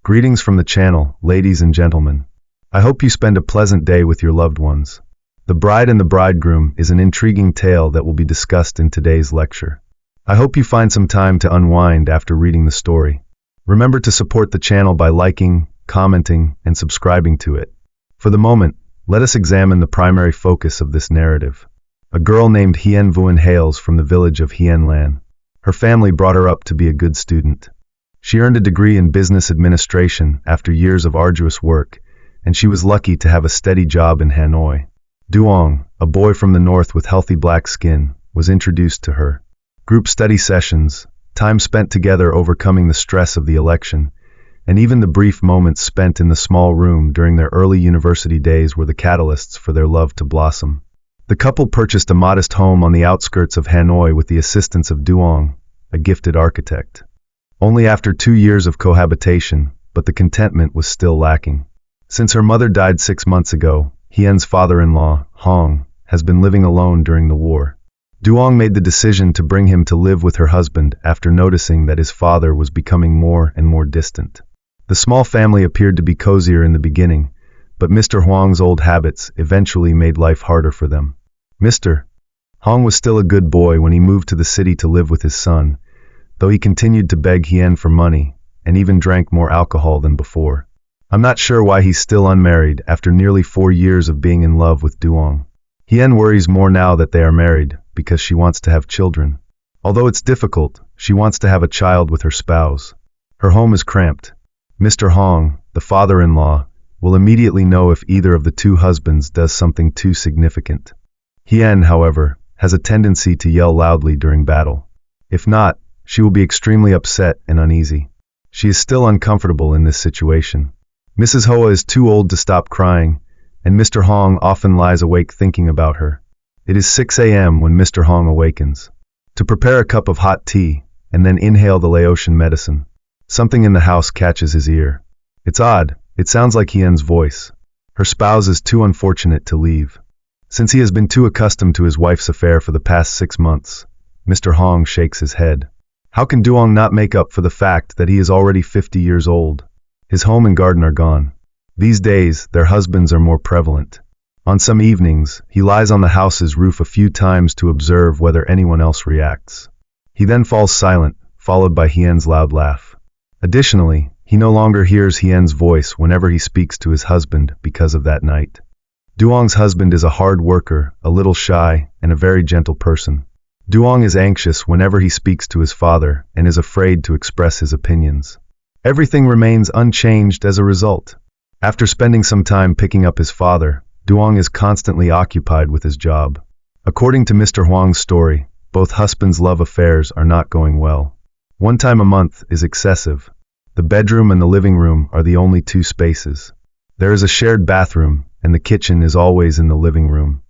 Greetings from the channel, ladies and gentlemen. I hope you spend a pleasant day with your loved ones. The Bride and the Bridegroom is an intriguing tale that will be discussed in today's lecture. I hope you find some time to unwind after reading the story. Remember to support the channel by liking, commenting, and subscribing to it. For the moment, let us examine the primary focus of this narrative. A girl named Hien Vuan hails from the village of Hien Lan. Her family brought her up to be a good student. She earned a degree in business administration after years of arduous work, and she was lucky to have a steady job in Hanoi. Duong, a boy from the north with healthy black skin, was introduced to her. Group study sessions, time spent together overcoming the stress of the election, and even the brief moments spent in the small room during their early university days were the catalysts for their love to blossom. The couple purchased a modest home on the outskirts of Hanoi with the assistance of Duong, a gifted architect. Only after 2 years of cohabitation, but the contentment was still lacking. Since her mother died 6 months ago, Hien's father-in-law, Hong, has been living alone during the war. Duong made the decision to bring him to live with her husband after noticing that his father was becoming more and more distant. The small family appeared to be cozier in the beginning, but Mr. Huang's old habits eventually made life harder for them. Mr. Hong was still a good boy when he moved to the city to live with his son, though he continued to beg Hien for money, and even drank more alcohol than before. I'm not sure why he's still unmarried after nearly 4 years of being in love with Duong. Hien worries more now that they are married, because she wants to have children. Although it's difficult, she wants to have a child with her spouse. Her home is cramped. Mr. Hong, the father-in-law, will immediately know if either of the two husbands does something too significant. Hien, however, has a tendency to yell loudly during battle. If not, she will be extremely upset and uneasy. She is still uncomfortable in this situation. Mrs. Hoa is too old to stop crying, and Mr. Hong often lies awake thinking about her. It is 6 a.m. when Mr. Hong awakens. To prepare a cup of hot tea, and then inhale the Laotian medicine, something in the house catches his ear. It's odd, it sounds like Hien's voice. Her spouse is too unfortunate to leave. Since he has been too accustomed to his wife's affair for the past 6 months, Mr. Hong shakes his head. How can Duong not make up for the fact that he is already 50 years old? His home and garden are gone. These days, their husbands are more prevalent. On some evenings, he lies on the house's roof a few times to observe whether anyone else reacts. He then falls silent, followed by Hien's loud laugh. Additionally, he no longer hears Hien's voice whenever he speaks to his husband because of that night. Duong's husband is a hard worker, a little shy, and a very gentle person. Duong is anxious whenever he speaks to his father and is afraid to express his opinions. Everything remains unchanged as a result. After spending some time picking up his father, Duong is constantly occupied with his job. According to Mr. Huang's story, both husbands' love affairs are not going well. 1 time a month is excessive. The bedroom and the living room are the only 2 spaces. There is a shared bathroom, and the kitchen is always in the living room.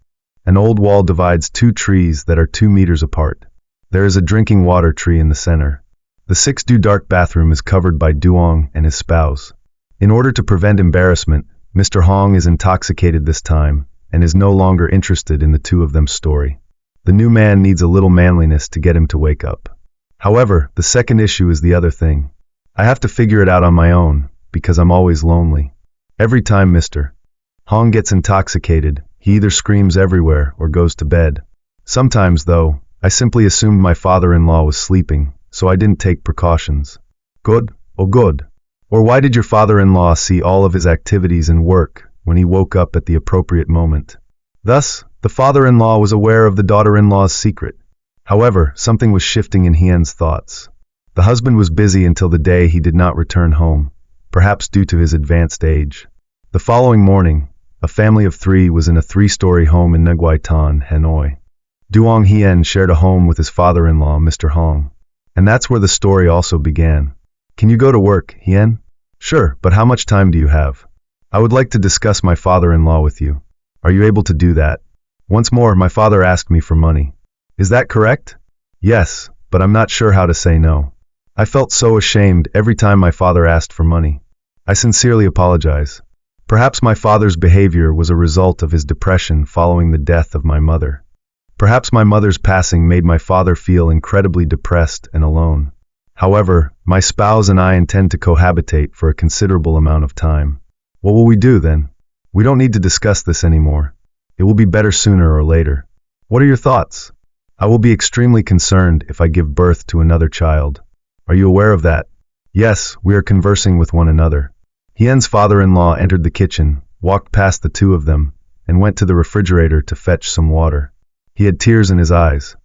An old wall divides 2 trees that are 2 meters apart. There is a drinking water tree in the center. The 6-dark bathroom is covered by Duong and his spouse. In order to prevent embarrassment, Mr. Hong is intoxicated this time and is no longer interested in the two of them's story. The new man needs a little manliness to get him to wake up. However, the second issue is the other thing. I have to figure it out on my own, because I'm always lonely. Every time Mr. Hong gets intoxicated, he either screams everywhere or goes to bed. Sometimes, though, I simply assumed my father-in-law was sleeping, so I didn't take precautions. Good, oh good. Or why did your father-in-law see all of his activities and work when he woke up at the appropriate moment? Thus, the father-in-law was aware of the daughter-in-law's secret. However, something was shifting in Hien's thoughts. The husband was busy until the day he did not return home, perhaps due to his advanced age. The following morning, a family of 3 was in a 3-story home in Nguai Tan, Hanoi. Duong Hien shared a home with his father-in-law, Mr. Hong. And that's where the story also began. Can you go to work, Hien? Sure, but how much time do you have? I would like to discuss my father-in-law with you. Are you able to do that? Once more, my father asked me for money. Is that correct? Yes, but I'm not sure how to say no. I felt so ashamed every time my father asked for money. I sincerely apologize. Perhaps my father's behavior was a result of his depression following the death of my mother. Perhaps my mother's passing made my father feel incredibly depressed and alone. However, my spouse and I intend to cohabitate for a considerable amount of time. What will we do then? We don't need to discuss this anymore. It will be better sooner or later. What are your thoughts? I will be extremely concerned if I give birth to another child. Are you aware of that? Yes, we are conversing with one another. Hien's father-in-law entered the kitchen, walked past the two of them, and went to the refrigerator to fetch some water. He had tears in his eyes.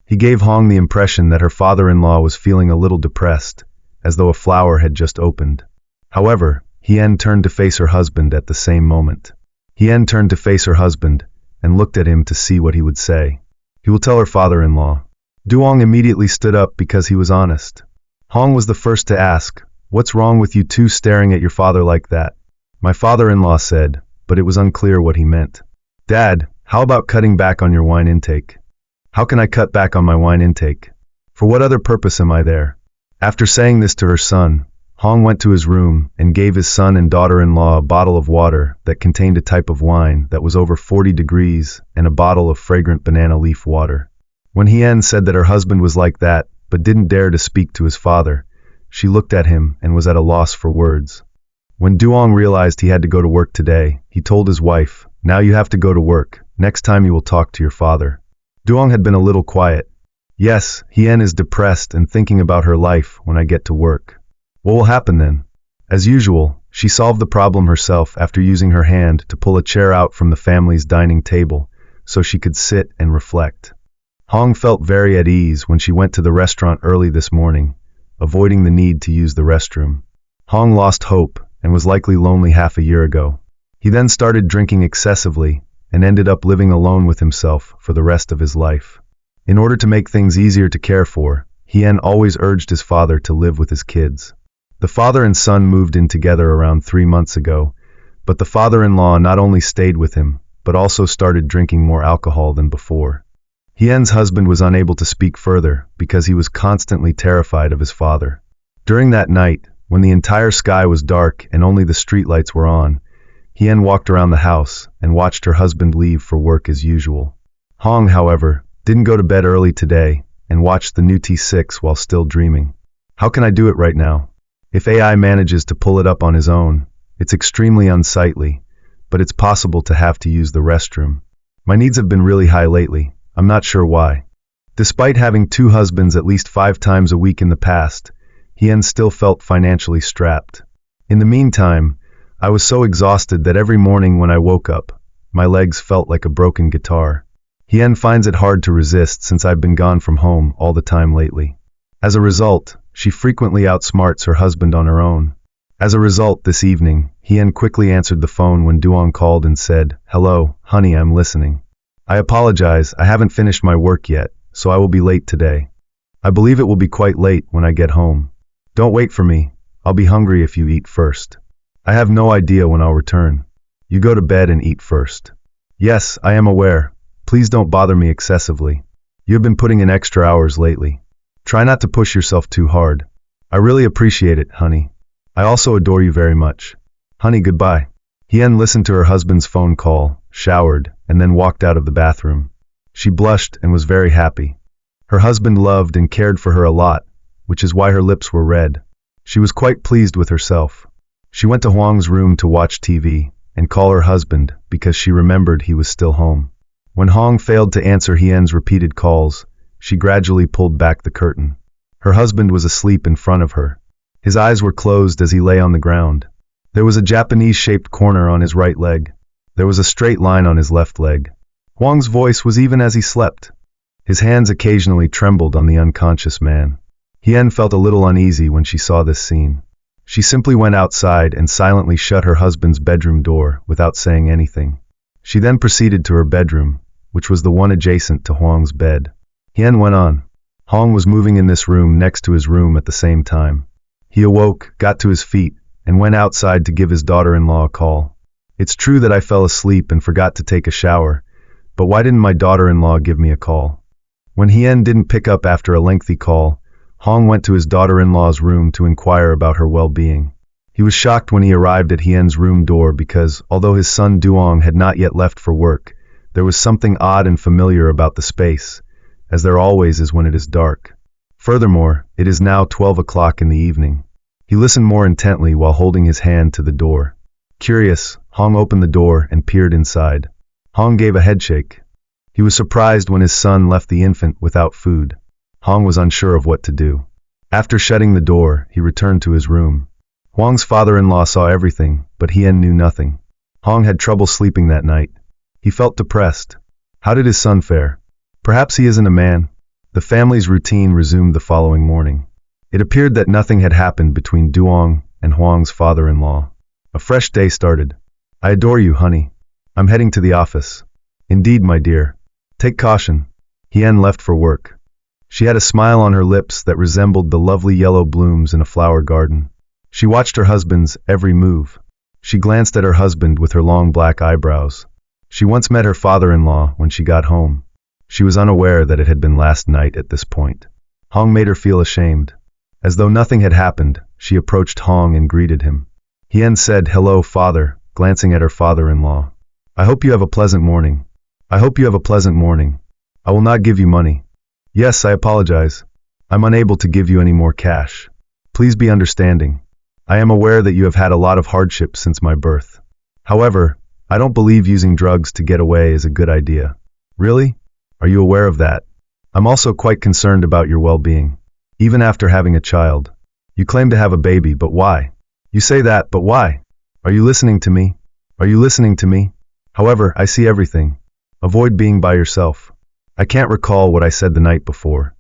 He gave Hong the impression that her father-in-law was feeling a little depressed, as though a flower had just opened. However, Hien turned to face her husband at the same moment. Hien turned to face her husband and looked at him to see what he would say. He will tell her father-in-law. Duong immediately stood up because he was honest. Hong was the first to ask, "What's wrong with you two staring at your father like that?" My father-in-law said, but it was unclear what he meant. "Dad, how about cutting back on your wine intake?" "How can I cut back on my wine intake? For what other purpose am I there?" After saying this to her son, Hong went to his room and gave his son and daughter-in-law a bottle of water that contained a type of wine that was over 40 degrees and a bottle of fragrant banana leaf water. When Hien said that her husband was like that, but didn't dare to speak to his father, she looked at him and was at a loss for words. When Duong realized he had to go to work today, he told his wife, "Now you have to go to work. Next time you will talk to your father." Duong had been a little quiet. "Yes, Hien is depressed and thinking about her life when I get to work." "What will happen then?" As usual, she solved the problem herself after using her hand to pull a chair out from the family's dining table so she could sit and reflect. Hong felt very at ease when she went to the restaurant early this morning, avoiding the need to use the restroom. Hong lost hope and was likely lonely half a year ago. He then started drinking excessively and ended up living alone with himself for the rest of his life. In order to make things easier to care for, Hien always urged his father to live with his kids. The father and son moved in together around 3 months ago, but the father-in-law not only stayed with him, but also started drinking more alcohol than before. Hien's husband was unable to speak further because he was constantly terrified of his father. During that night, when the entire sky was dark and only the streetlights were on, Hien walked around the house and watched her husband leave for work as usual. Hong, however, didn't go to bed early today and watched the new T6 while still dreaming. How can I do it right now? If AI manages to pull it up on his own, it's extremely unsightly, but it's possible to have to use the restroom. My needs have been really high lately. I'm not sure why. Despite having 2 husbands at least 5 times a week in the past, Hien still felt financially strapped. In the meantime, I was so exhausted that every morning when I woke up, my legs felt like a broken guitar. Hien finds it hard to resist since I've been gone from home all the time lately. As a result, she frequently outsmarts her husband on her own. As a result, this evening, Hien quickly answered the phone when Duong called and said, "Hello, honey, I'm listening. I apologize, I haven't finished my work yet, so I will be late today. I believe it will be quite late when I get home. Don't wait for me. I'll be hungry if you eat first. I have no idea when I'll return. You go to bed and eat first." "Yes, I am aware. Please don't bother me excessively. You have been putting in extra hours lately. Try not to push yourself too hard. I really appreciate it, honey. I also adore you very much. Honey, goodbye." Hien listened to her husband's phone call, showered, and then walked out of the bathroom. She blushed and was very happy. Her husband loved and cared for her a lot, which is why her lips were red. She was quite pleased with herself. She went to Huang's room to watch TV and call her husband because she remembered he was still home. When Hong failed to answer Hien's repeated calls, she gradually pulled back the curtain. Her husband was asleep in front of her. His eyes were closed as he lay on the ground. There was a Japanese-shaped corner on his right leg. There was a straight line on his left leg. Huang's voice was even as he slept. His hands occasionally trembled on the unconscious man. Hien felt a little uneasy when she saw this scene. She simply went outside and silently shut her husband's bedroom door without saying anything. She then proceeded to her bedroom, which was the one adjacent to Huang's bed. Hien went on. Hong was moving in this room next to his room at the same time. He awoke, got to his feet, and went outside to give his daughter-in-law a call. "It's true that I fell asleep and forgot to take a shower, but why didn't my daughter-in-law give me a call?" When Hien didn't pick up after a lengthy call, Hong went to his daughter-in-law's room to inquire about her well-being. He was shocked when he arrived at Hien's room door because, although his son Duong had not yet left for work, there was something odd and familiar about the space, as there always is when it is dark. Furthermore, it is now 12 o'clock in the evening. He listened more intently while holding his hand to the door. Curious, Hong opened the door and peered inside. Hong gave a headshake. He was surprised when his son left the infant without food. Hong was unsure of what to do. After shutting the door, he returned to his room. Huang's father-in-law saw everything, but Hien knew nothing. Hong had trouble sleeping that night. He felt depressed. How did his son fare? Perhaps he isn't a man. The family's routine resumed the following morning. It appeared that nothing had happened between Duong and Huang's father-in-law. A fresh day started. I adore you, honey. I'm heading to the office. Indeed, my dear. Take caution. Hien left for work. She had a smile on her lips that resembled the lovely yellow blooms in a flower garden. She watched her husband's every move. She glanced at her husband with her long black eyebrows. She once met her father-in-law when she got home. She was unaware that it had been last night at this point. Hong made her feel ashamed. As though nothing had happened, she approached Hong and greeted him. Hien said, "Hello, father," glancing at her father-in-law. "I hope you have a pleasant morning. I hope you have a pleasant morning. I will not give you money." "Yes, I apologize. I'm unable to give you any more cash. Please be understanding. I am aware that you have had a lot of hardship since my birth. However, I don't believe using drugs to get away is a good idea." "Really? Are you aware of that? I'm also quite concerned about your well-being. Even after having a child. You claim to have a baby, but why? You say that, but why? Are you listening to me? Are you listening to me? However, I see everything. Avoid being by yourself." I can't recall what I said the night before.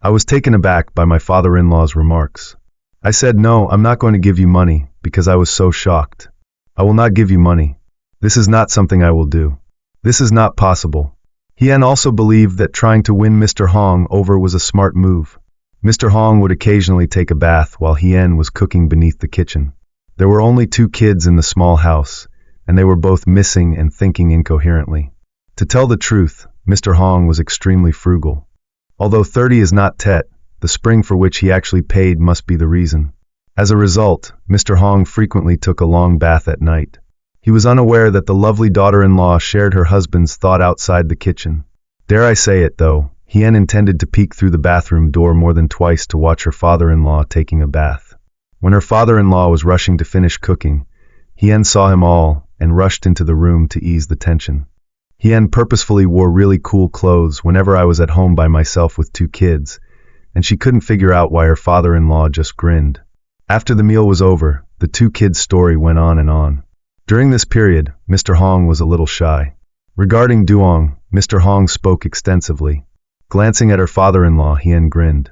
I was taken aback by my father-in-law's remarks. I said, "No, I'm not going to give you money," because I was so shocked. "I will not give you money. This is not something I will do. This is not possible." Hien also believed that trying to win Mr. Hong over was a smart move. Mr. Hong would occasionally take a bath while Hien was cooking beneath the kitchen. There were only 2 kids in the small house, and they were both missing and thinking incoherently. To tell the truth, Mr. Hong was extremely frugal. Although 30 is not Tet, the spring for which he actually paid must be the reason. As a result, Mr. Hong frequently took a long bath at night. He was unaware that the lovely daughter-in-law shared her husband's thought outside the kitchen. Dare I say it, though, Hien intended to peek through the bathroom door more than twice to watch her father-in-law taking a bath. When her father-in-law was rushing to finish cooking, Hien saw him all and rushed into the room to ease the tension. Hien purposefully wore really cool clothes whenever I was at home by myself with 2 kids, and she couldn't figure out why her father-in-law just grinned. After the meal was over, the 2 kids' story went on and on. During this period, Mr. Hong was a little shy. Regarding Duong, Mr. Hong spoke extensively. Glancing at her father-in-law, Hien grinned.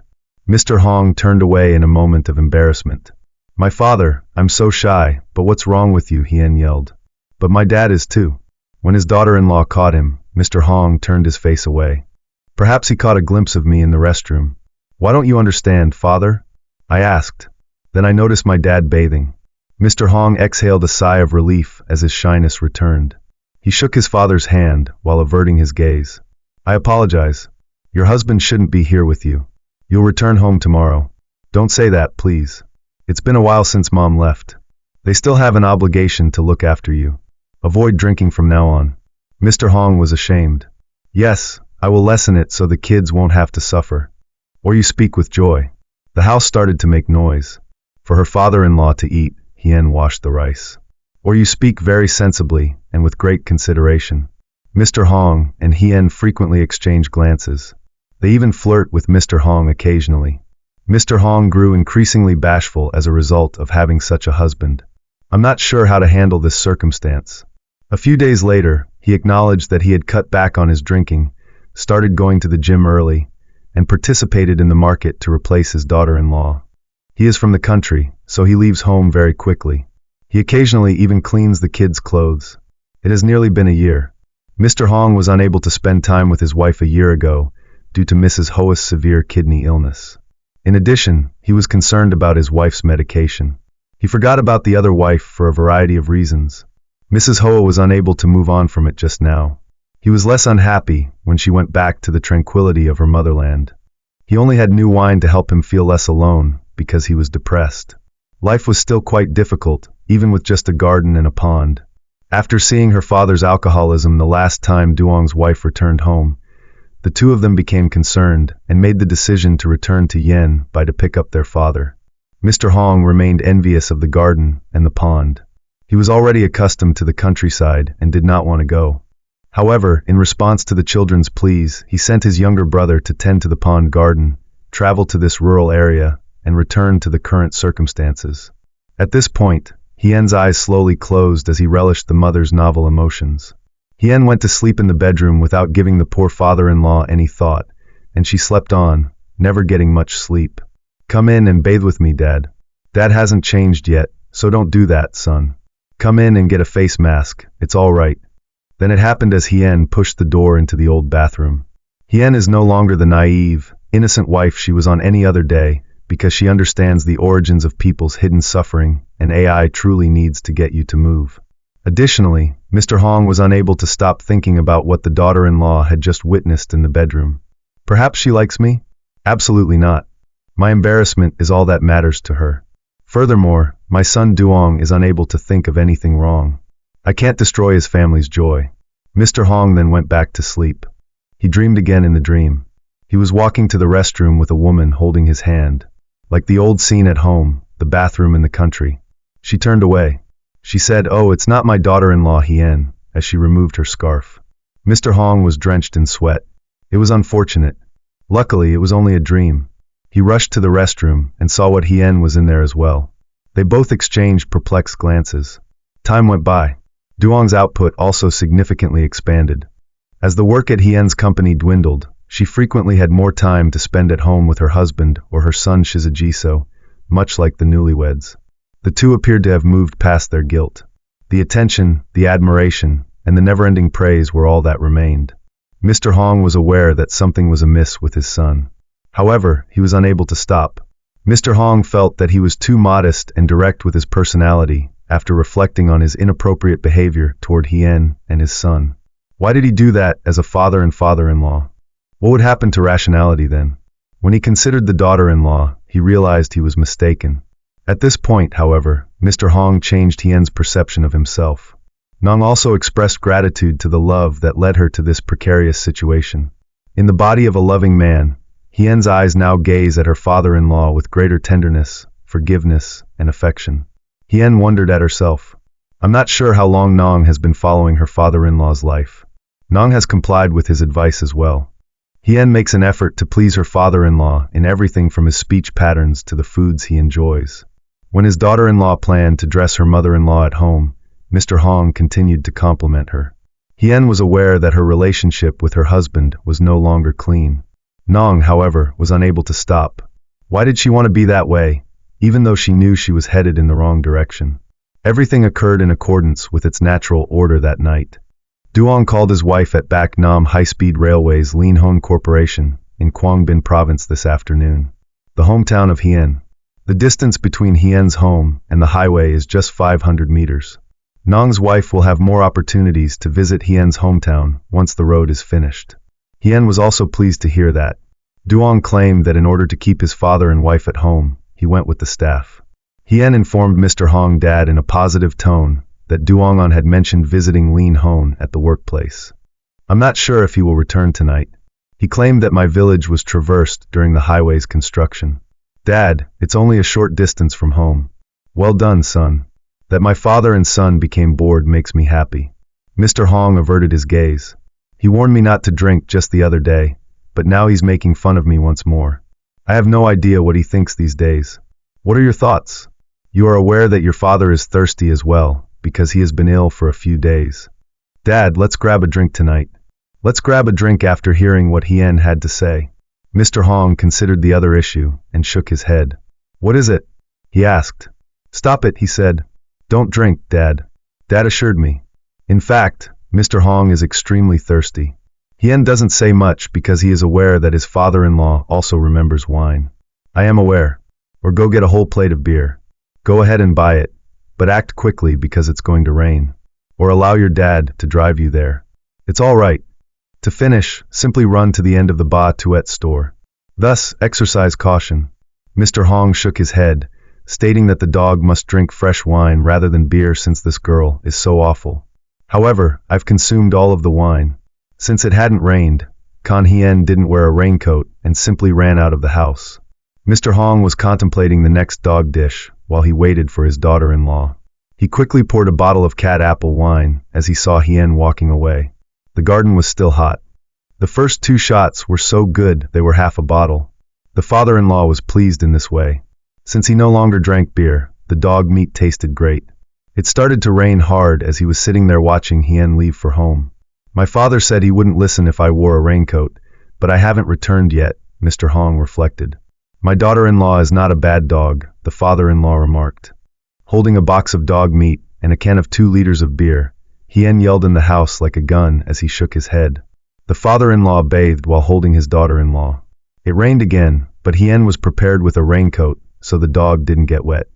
Mr. Hong turned away in a moment of embarrassment. "My father, I'm so shy, but what's wrong with you?" Hien yelled. "But my dad is too." When his daughter-in-law caught him, Mr. Hong turned his face away. Perhaps he caught a glimpse of me in the restroom. "Why don't you understand, father?" I asked. Then I noticed my dad bathing. Mr. Hong exhaled a sigh of relief as his shyness returned. He shook his father's hand while averting his gaze. "I apologize. Your husband shouldn't be here with you. You'll return home tomorrow. Don't say that, please. It's been a while since Mom left. They still have an obligation to look after you. Avoid drinking from now on." Mr. Hong was ashamed. "Yes, I will lessen it so the kids won't have to suffer." "Or you speak with joy." The house started to make noise. For her father-in-law to eat, Hien washed the rice. "Or you speak very sensibly and with great consideration." Mr. Hong and Hien frequently exchange glances. They even flirt with Mr. Hong occasionally. Mr. Hong grew increasingly bashful as a result of having such a husband. "I'm not sure how to handle this circumstance." A few days later, he acknowledged that he had cut back on his drinking, started going to the gym early, and participated in the market to replace his daughter-in-law. He is from the country, so he leaves home very quickly. He occasionally even cleans the kids' clothes. It has nearly been a year. Mr. Hong was unable to spend time with his wife a year ago due to Mrs. Ho's severe kidney illness. In addition, he was concerned about his wife's medication. He forgot about the other wife for a variety of reasons. Mrs. Ho was unable to move on from it just now. He was less unhappy when she went back to the tranquility of her motherland. He only had new wine to help him feel less alone because he was depressed. Life was still quite difficult, even with just a garden and a pond. After seeing her father's alcoholism the last time Duong's wife returned home, The two of them became concerned and made the decision to return to Yen by to pick up their father. Mr. Hong remained envious of the garden and the pond. He was already accustomed to the countryside and did not want to go. However, in response to the children's pleas, he sent his younger brother to tend to the pond garden, travel to this rural area, and return to the current circumstances. At this point, Hien's eyes slowly closed as he relished the mother's novel emotions. Hien went to sleep in the bedroom without giving the poor father-in-law any thought, and she slept on, never getting much sleep. "Come in and bathe with me, Dad. Dad hasn't changed yet, so don't do that, son. Come in and get a face mask, it's all right." Then it happened as Hien pushed the door into the old bathroom. Hien is no longer the naive, innocent wife she was on any other day, because she understands the origins of people's hidden suffering, and AI truly needs to get you to move. Additionally, Mr. Hong was unable to stop thinking about what the daughter-in-law had just witnessed in the bedroom. Perhaps she likes me? Absolutely not. My embarrassment is all that matters to her. Furthermore, my son Duong is unable to think of anything wrong. I can't destroy his family's joy. Mr. Hong then went back to sleep. He dreamed again in the dream. He was walking to the restroom with a woman holding his hand. Like the old scene at home, the bathroom in the country. She turned away. She said, "Oh, it's not my daughter-in-law Hien," as she removed her scarf. Mr. Hong was drenched in sweat. It was unfortunate. Luckily, it was only a dream. He rushed to the restroom and saw what Hien was in there as well. They both exchanged perplexed glances. Time went by. Duong's output also significantly expanded. As the work at Hien's company dwindled, she frequently had more time to spend at home with her husband or her son Shizujiso, much like the newlyweds. The two appeared to have moved past their guilt. The attention, the admiration, and the never-ending praise were all that remained. Mr. Hong was aware that something was amiss with his son. However, he was unable to stop. Mr. Hong felt that he was too modest and direct with his personality after reflecting on his inappropriate behavior toward Hien and his son. Why did he do that as a father and father-in-law? What would happen to rationality then? When he considered the daughter-in-law, he realized he was mistaken. At this point, however, Mr. Hong changed Hien's perception of himself. Nong also expressed gratitude to the love that led her to this precarious situation. In the body of a loving man, Hien's eyes now gaze at her father-in-law with greater tenderness, forgiveness, and affection. Hien wondered at herself. I'm not sure how long Nong has been following her father-in-law's life. Nong has complied with his advice as well. Hien makes an effort to please her father-in-law in everything from his speech patterns to the foods he enjoys. When his daughter-in-law planned to dress her mother-in-law at home, Mr. Hong continued to compliment her. Hien was aware that her relationship with her husband was no longer clean. Nong, however, was unable to stop. Why did she want to be that way, even though she knew she was headed in the wrong direction? Everything occurred in accordance with its natural order that night. Duong called his wife at Bac Nam High-Speed Railways Lin Hon Corporation in Quang Binh Province this afternoon. The hometown of Hien. The distance between Hien's home and the highway is just 500 meters. Nong's wife will have more opportunities to visit Hien's hometown once the road is finished. Hien was also pleased to hear that. Duong claimed that in order to keep his father and wife at home, he went with the staff. Hien informed Mr. Hong Dad in a positive tone that Duong had mentioned visiting Lin Hon at the workplace. I'm not sure if he will return tonight. He claimed that my village was traversed during the highway's construction. Dad, it's only a short distance from home. Well done, son. That my father and son became bored makes me happy. Mr. Hong averted his gaze. He warned me not to drink just the other day, but now he's making fun of me once more. I have no idea what he thinks these days. What are your thoughts? You are aware that your father is thirsty as well, because he has been ill for a few days. Dad, let's grab a drink tonight. Let's grab a drink after hearing what Hien had to say. Mr. Hong considered the other issue and shook his head. What is it? He asked. Stop it, he said. Don't drink, Dad. Dad assured me. In fact, Mr. Hong is extremely thirsty. Hien doesn't say much because he is aware that his father-in-law also remembers wine. I am aware. Or go get a whole plate of beer. Go ahead and buy it, but act quickly because it's going to rain. Or allow your dad to drive you there. It's all right. To finish, simply run to the end of the Ba Tuet store. Thus, exercise caution. Mr. Hong shook his head, stating that the dog must drink fresh wine rather than beer since this girl is so awful. However, I've consumed all of the wine. Since it hadn't rained, Kan Hien didn't wear a raincoat and simply ran out of the house. Mr. Hong was contemplating the next dog dish while he waited for his daughter-in-law. He quickly poured a bottle of cat apple wine as he saw Hien walking away. The garden was still hot. The first 2 shots were so good they were half a bottle. The father-in-law was pleased in this way. Since he no longer drank beer, the dog meat tasted great. It started to rain hard as he was sitting there watching Hien leave for home. My father said he wouldn't listen if I wore a raincoat, but I haven't returned yet, Mr. Hong reflected. My daughter-in-law is not a bad dog, the father-in-law remarked. Holding a box of dog meat and a can of 2 liters of beer, Hien yelled in the house like a gun as he shook his head. The father-in-law bathed while holding his daughter-in-law. It rained again, but Hien was prepared with a raincoat, so the dog didn't get wet.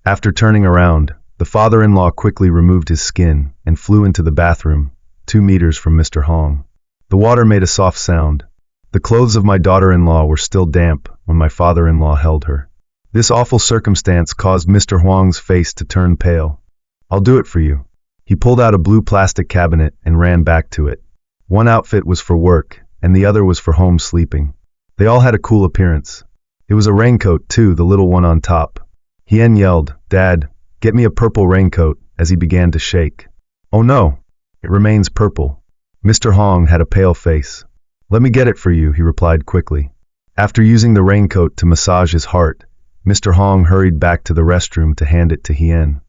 After turning around, the father-in-law quickly removed his skin and flew into the bathroom, 2 meters from Mr. Hong. The water made a soft sound. The clothes of my daughter-in-law were still damp when my father-in-law held her. This awful circumstance caused Mr. Huang's face to turn pale. I'll do it for you. He pulled out a blue plastic cabinet and ran back to it. One outfit was for work, and the other was for home sleeping. They all had a cool appearance. It was a raincoat too, the little one on top. Hien yelled, "Dad, get me a purple raincoat," as he began to shake. "Oh no, it remains purple." Mr. Hong had a pale face. "Let me get it for you," he replied quickly. After using the raincoat to massage his heart, Mr. Hong hurried back to the restroom to hand it to Hien.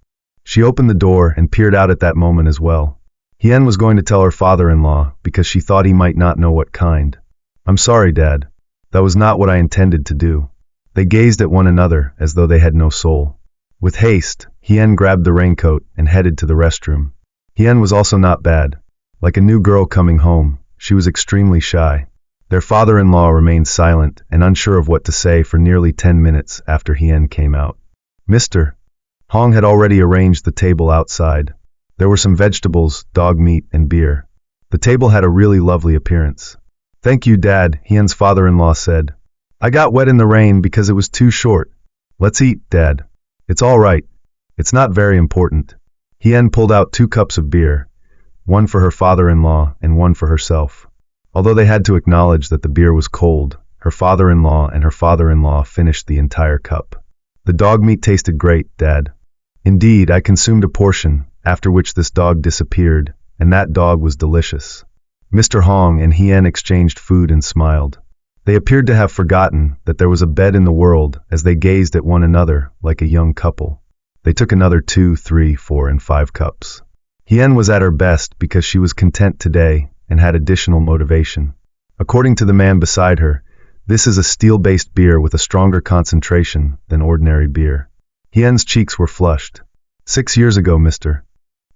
She opened the door and peered out at that moment as well. Hien was going to tell her father-in-law because she thought he might not know what kind. "I'm sorry, Dad. That was not what I intended to do." They gazed at one another as though they had no soul. With haste, Hien grabbed the raincoat and headed to the restroom. Hien was also not bad. Like a new girl coming home, she was extremely shy. Their father-in-law remained silent and unsure of what to say for nearly 10 minutes after Hien came out. Mr. Hong had already arranged the table outside. There were some vegetables, dog meat, and beer. The table had a really lovely appearance. "Thank you, Dad," Hien's father-in-law said. "I got wet in the rain because it was too short. Let's eat, Dad." "It's all right. It's not very important." Hien pulled out 2 cups of beer, one for her father-in-law and one for herself. Although they had to acknowledge that the beer was cold, her father-in-law and her father-in-law finished the entire cup. "The dog meat tasted great, Dad." "Indeed, I consumed a portion, after which this dog disappeared, and that dog was delicious." Mr. Hong and Hien exchanged food and smiled. They appeared to have forgotten that there was a bed in the world as they gazed at one another like a young couple. They took another 2, 3, 4, and 5 cups. Hien was at her best because she was content today and had additional motivation. According to the man beside her, this is a steel-based beer with a stronger concentration than ordinary beer. Hien's cheeks were flushed. 6 years ago, Mr.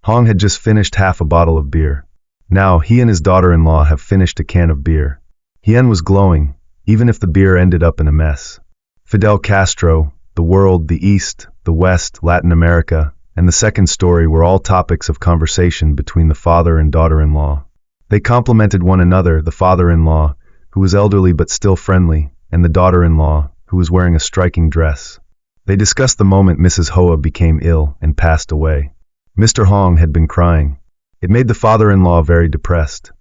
Hong had just finished half a bottle of beer. Now he and his daughter-in-law have finished a can of beer. Hien was glowing, even if the beer ended up in a mess. Fidel Castro, the world, the East, the West, Latin America, and the second story were all topics of conversation between the father and daughter-in-law. They complimented one another, the father-in-law, who was elderly but still friendly, and the daughter-in-law, who was wearing a striking dress. They discussed the moment Mrs. Hoa became ill and passed away. Mr. Hong had been crying. It made the father-in-law very depressed.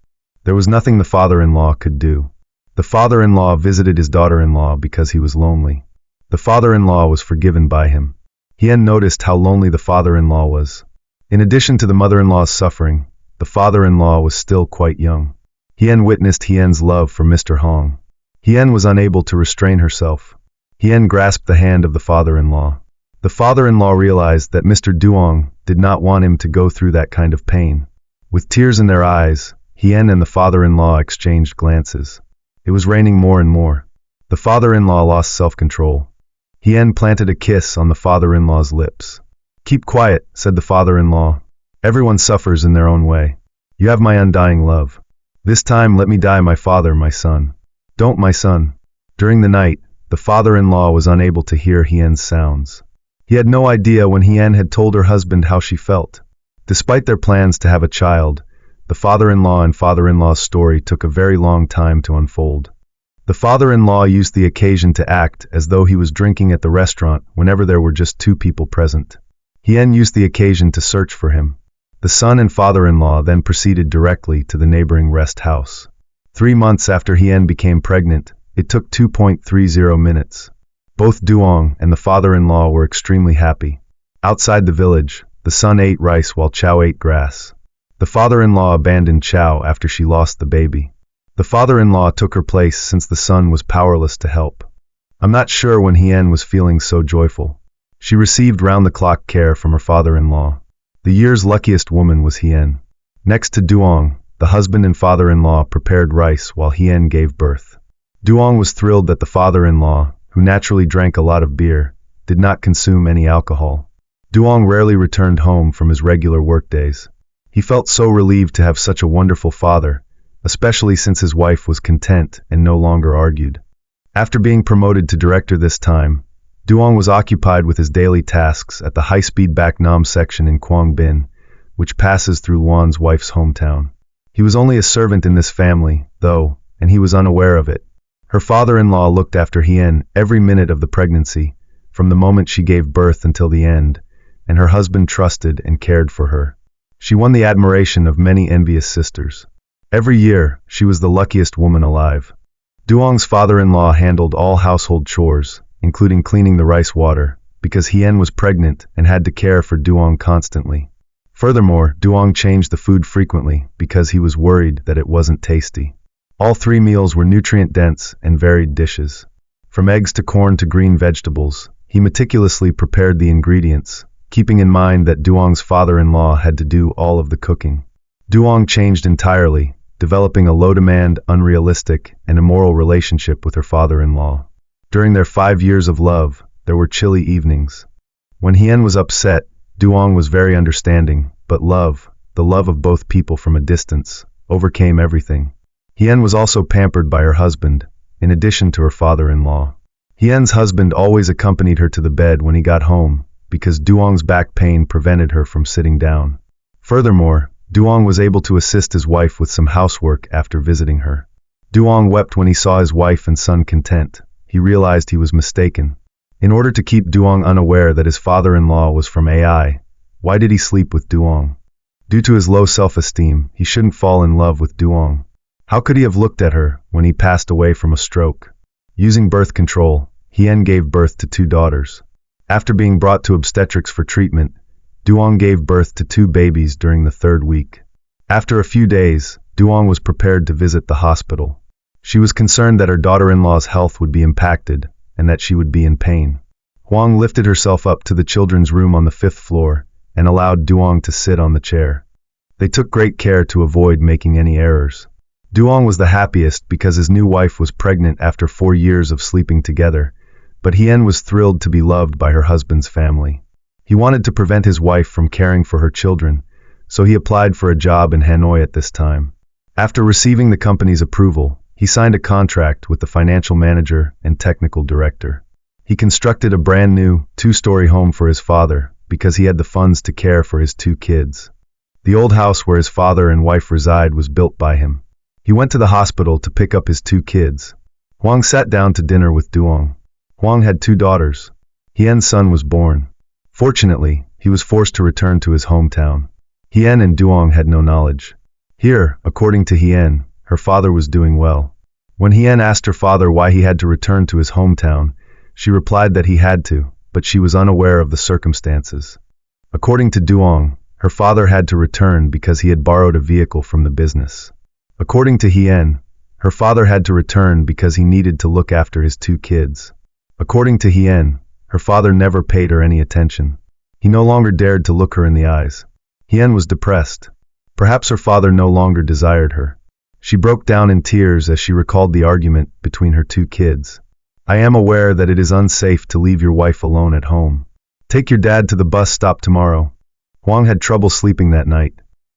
There was nothing the father-in-law could do. The father-in-law visited his daughter-in-law because he was lonely. The father-in-law was forgiven by him. Hien noticed how lonely the father-in-law was. In addition to the mother-in-law's suffering, the father-in-law was still quite young. Hien witnessed Hien's love for Mr. Hong. Hien was unable to restrain herself. Hien grasped the hand of the father-in-law. The father-in-law realized that Mr. Duong did not want him to go through that kind of pain. With tears in their eyes, Hien and the father-in-law exchanged glances. It was raining more and more. The father-in-law lost self-control. Hien planted a kiss on the father-in-law's lips. "Keep quiet," said the father-in-law. "Everyone suffers in their own way. You have my undying love. This time let me die, my father, my son." "Don't, my son." During the night, the father-in-law was unable to hear Hien's sounds. He had no idea when Hien had told her husband how she felt. Despite their plans to have a child, the father-in-law and father-in-law's story took a very long time to unfold. The father-in-law used the occasion to act as though he was drinking at the restaurant whenever there were just 2 people present. Hien used the occasion to search for him. The son and father-in-law then proceeded directly to the neighboring rest house. 3 months after Hien became pregnant, it took 2.30 minutes. Both Duong and the father-in-law were extremely happy. Outside the village, the son ate rice while Chow ate grass. The father-in-law abandoned Chow after she lost the baby. The father-in-law took her place since the son was powerless to help. I'm not sure when Hien was feeling so joyful. She received round-the-clock care from her father-in-law. The year's luckiest woman was Hien. Next to Duong, the husband and father-in-law prepared rice while Hien gave birth. Duong was thrilled that the father-in-law, who naturally drank a lot of beer, did not consume any alcohol. Duong rarely returned home from his regular workdays. He felt so relieved to have such a wonderful father, especially since his wife was content and no longer argued. After being promoted to director this time, Duong was occupied with his daily tasks at the high-speed Bac Nam section in Quang Binh, which passes through Luan's wife's hometown. He was only a servant in this family, though, and he was unaware of it. Her father-in-law looked after Hien every minute of the pregnancy, from the moment she gave birth until the end, and her husband trusted and cared for her. She won the admiration of many envious sisters. Every year, she was the luckiest woman alive. Duong's father-in-law handled all household chores, including cleaning the rice water, because Hien was pregnant and had to care for Duong constantly. Furthermore, Duong changed the food frequently because he was worried that it wasn't tasty. All 3 meals were nutrient-dense and varied dishes. From eggs to corn to green vegetables, he meticulously prepared the ingredients, keeping in mind that Duong's father-in-law had to do all of the cooking. Duong changed entirely, developing a low-demand, unrealistic, and immoral relationship with her father-in-law. During their 5 years of love, there were chilly evenings. When Hien was upset, Duong was very understanding, but love, the love of both people from a distance, overcame everything. Hien was also pampered by her husband, in addition to her father-in-law. Hien's husband always accompanied her to the bed when he got home, because Duong's back pain prevented her from sitting down. Furthermore, Duong was able to assist his wife with some housework after visiting her. Duong wept when he saw his wife and son content. He realized he was mistaken. In order to keep Duong unaware that his father-in-law was from AI, why did he sleep with Duong? Due to his low self-esteem, he shouldn't fall in love with Duong. How could he have looked at her when he passed away from a stroke? Using birth control, Hien gave birth to 2 daughters. After being brought to obstetrics for treatment, Duong gave birth to 2 babies during the 3rd week. After a few days, Duong was prepared to visit the hospital. She was concerned that her daughter-in-law's health would be impacted and that she would be in pain. Huang lifted herself up to the children's room on the 5th floor and allowed Duong to sit on the chair. They took great care to avoid making any errors. Duong was the happiest because his new wife was pregnant after 4 years of sleeping together, but Hien was thrilled to be loved by her husband's family. He wanted to prevent his wife from caring for her children, so he applied for a job in Hanoi at this time. After receiving the company's approval, he signed a contract with the financial manager and technical director. He constructed a brand new 2-story home for his father because he had the funds to care for his 2 kids. The old house where his father and wife reside was built by him. He went to the hospital to pick up his 2 kids. Huang sat down to dinner with Duong. Huang had 2 daughters. Hien's son was born. Fortunately, he was forced to return to his hometown. Hien and Duong had no knowledge. Here, according to Hien, her father was doing well. When Hien asked her father why he had to return to his hometown, she replied that he had to, but she was unaware of the circumstances. According to Duong, her father had to return because he had borrowed a vehicle from the business. According to Hien, her father had to return because he needed to look after his 2 kids. According to Hien, her father never paid her any attention. He no longer dared to look her in the eyes. Hien was depressed. Perhaps her father no longer desired her. She broke down in tears as she recalled the argument between her 2 kids. I am aware that it is unsafe to leave your wife alone at home. Take your dad to the bus stop tomorrow. Huang had trouble sleeping that night.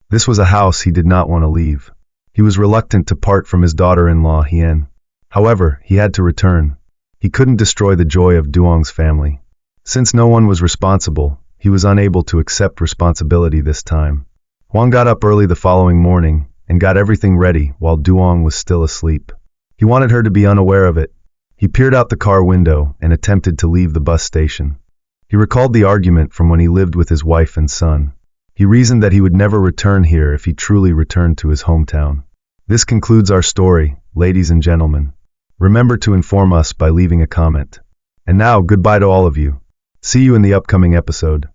This was a house he did not want to leave. He was reluctant to part from his daughter-in-law, Hien. However, he had to return. He couldn't destroy the joy of Duong's family. Since no one was responsible, he was unable to accept responsibility this time. Huang got up early the following morning and got everything ready while Duong was still asleep. He wanted her to be unaware of it. He peered out the car window and attempted to leave the bus station. He recalled the argument from when he lived with his wife and son. He reasoned that he would never return here if he truly returned to his hometown. This concludes our story, ladies and gentlemen. Remember to inform us by leaving a comment. And now, goodbye to all of you. See you in the upcoming episode.